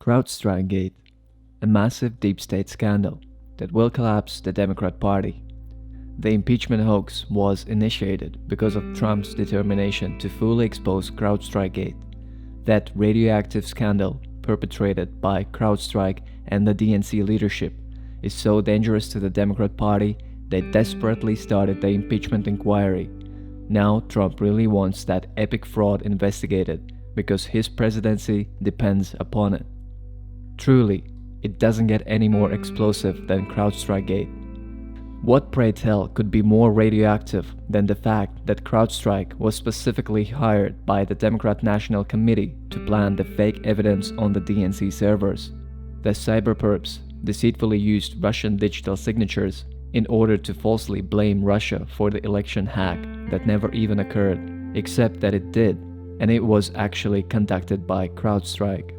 CROWDSTRIKEgate, a massive deep state scandal that will collapse the Democrat Party. The impeachment hoax was initiated because of Trump's determination to fully expose CrowdStrikeGate, that radioactive scandal perpetrated by CrowdStrike and the DNC leadership is so dangerous to the Democrat Party they desperately started the impeachment inquiry. Now Trump really wants that epic fraud investigated because his presidency depends upon it. Truly, it doesn't get any more explosive than CrowdStrikeGate. What, pray tell, could be more radioactive than the fact that CrowdStrike was specifically hired by the Democrat National Committee to plant the fake evidence on the DNC servers? The cyberperps deceitfully used Russian digital signatures in order to falsely blame Russia for the election hack that never even occurred, except that it did, and it was actually conducted by CrowdStrike.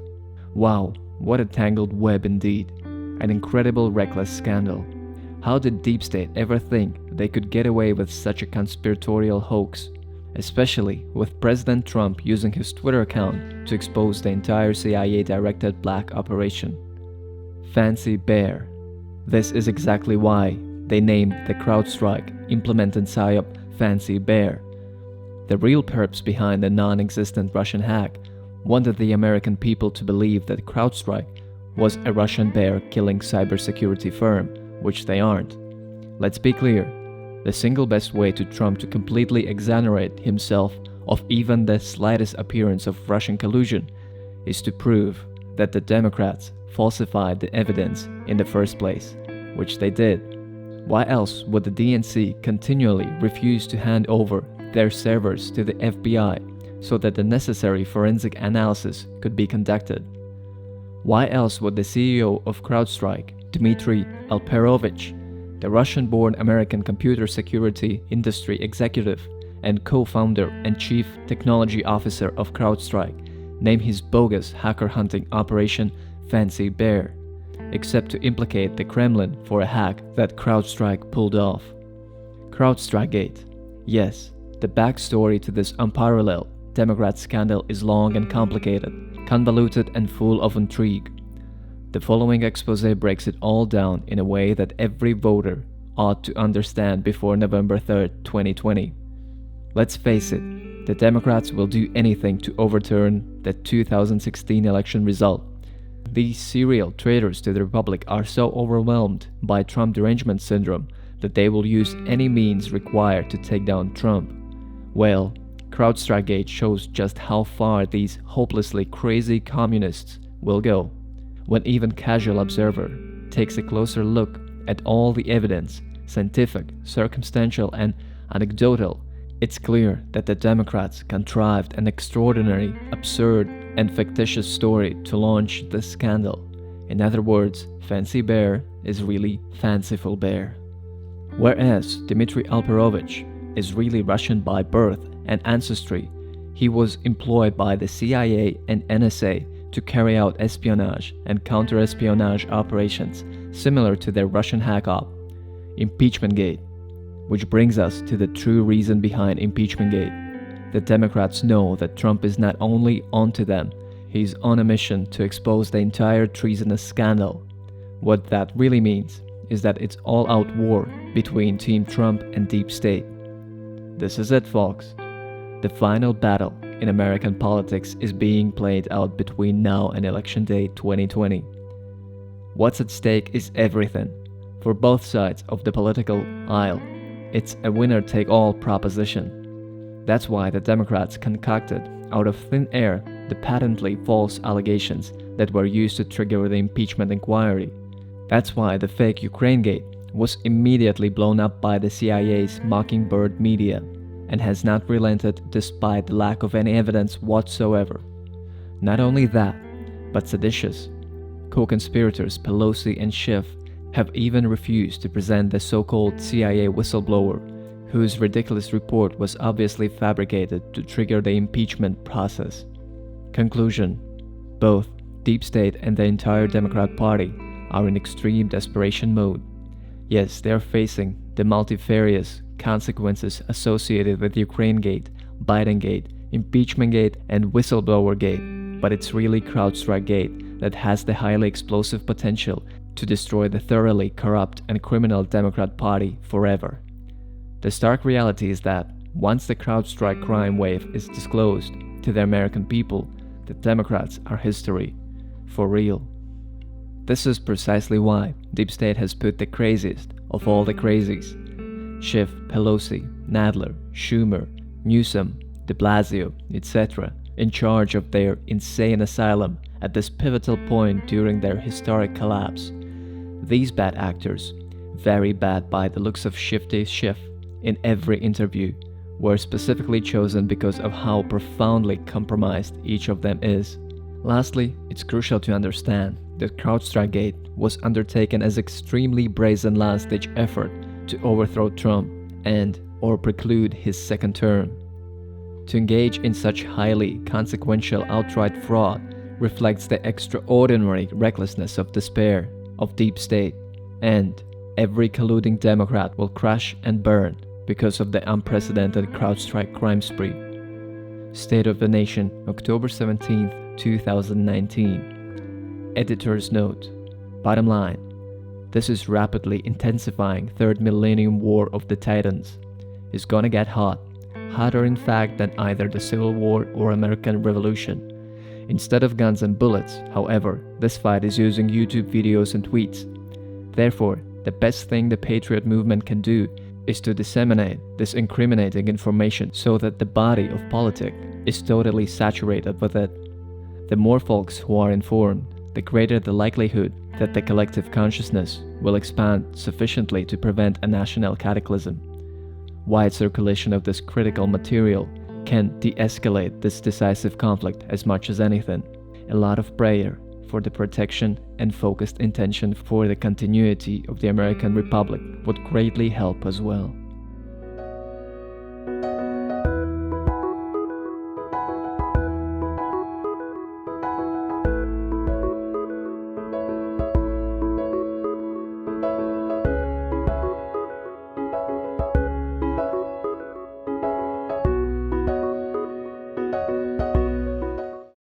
Wow, what a tangled web indeed. An incredible reckless scandal. How did Deep State ever think they could get away with such a conspiratorial hoax, especially with President Trump using his Twitter account to expose the entire CIA-directed black operation? Fancy Bear. This is exactly why they named the CrowdStrike implemented PSYOP Fancy Bear. The real perps behind the non-existent Russian hack wanted the American people to believe that CrowdStrike was a Russian bear-killing cybersecurity firm, which they aren't. Let's be clear, the single best way to Trump to completely exonerate himself of even the slightest appearance of Russian collusion is to prove that the Democrats falsified the evidence in the first place, which they did. Why else would the DNC continually refuse to hand over their servers to the FBI so that the necessary forensic analysis could be conducted? Why else would the CEO of CrowdStrike, Dmitry Alperovich, the Russian-born American computer security industry executive and co-founder and chief technology officer of CrowdStrike, name his bogus hacker-hunting operation Fancy Bear, except to implicate the Kremlin for a hack that CrowdStrike pulled off? CrowdStrikeGate. Yes, the backstory to this unparalleled Democrat scandal is long and complicated, convoluted and full of intrigue. The following expose breaks it all down in a way that every voter ought to understand before November 3rd, 2020. Let's face it, the Democrats will do anything to overturn the 2016 election result. These serial traitors to the Republic are so overwhelmed by Trump derangement syndrome that they will use any means required to take down Trump. Well, CrowdStrikeGate shows just how far these hopelessly crazy communists will go. When even casual observer takes a closer look at all the evidence, scientific, circumstantial, and anecdotal, it's clear that the Democrats contrived an extraordinary, absurd, and fictitious story to launch the scandal. In other words, Fancy Bear is really Fanciful Bear. Whereas Dmitry Alperovich is really Russian by birth and ancestry, he was employed by the CIA and NSA to carry out espionage and counter-espionage operations similar to their Russian hack-op, ImpeachmentGate. Which brings us to the true reason behind ImpeachmentGate. The Democrats know that Trump is not only onto them, he's on a mission to expose the entire treasonous scandal. What that really means is that it's all-out war between Team Trump and Deep State. This is it, folks. The final battle in American politics is being played out between now and Election Day 2020. What's at stake is everything. For both sides of the political aisle, it's a winner-take-all proposition. That's why the Democrats concocted out of thin air the patently false allegations that were used to trigger the impeachment inquiry. That's why the fake UkraineGate was immediately blown up by the CIA's Mockingbird media and has not relented despite the lack of any evidence whatsoever. Not only that, but seditious co-conspirators Pelosi and Schiff have even refused to present the so-called CIA whistleblower, whose ridiculous report was obviously fabricated to trigger the impeachment process. Conclusion: both Deep State and the entire Democrat Party are in extreme desperation mode. Yes, they are facing the multifarious consequences associated with UkraineGate, BidenGate, ImpeachmentGate, and WhistleblowerGate, but it's really CrowdStrikeGate that has the highly explosive potential to destroy the thoroughly corrupt and criminal Democrat Party forever. The stark reality is that once the CrowdStrike crime wave is disclosed to the American people, the Democrats are history, for real. This is precisely why Deep State has put the craziest of all the crazies, Schiff, Pelosi, Nadler, Schumer, Newsom, de Blasio, etc., in charge of their insane asylum at this pivotal point during their historic collapse. These bad actors, very bad by the looks of Shifty Schiff in every interview, were specifically chosen because of how profoundly compromised each of them is. Lastly, it's crucial to understand that CrowdStrikegate was undertaken as extremely brazen last-ditch effort to overthrow Trump and/or preclude his second term. To engage in such highly consequential outright fraud reflects the extraordinary recklessness of despair of Deep State, and every colluding Democrat will crash and burn because of the unprecedented CrowdStrike crime spree. State of the Nation, October 17, 2019. Editor's note. Bottom line. This is rapidly intensifying third millennium war of the Titans. It's gonna get hot. Hotter in fact than either the Civil War or American Revolution. Instead of guns and bullets, however, this fight is using YouTube videos and tweets. Therefore, the best thing the Patriot movement can do is to disseminate this incriminating information so that the body of politics is totally saturated with it. The more folks who are informed, the greater the likelihood that the collective consciousness will expand sufficiently to prevent a national cataclysm. Wide circulation of this critical material can de-escalate this decisive conflict as much as anything. A lot of prayer for the protection and focused intention for the continuity of the American Republic would greatly help as well.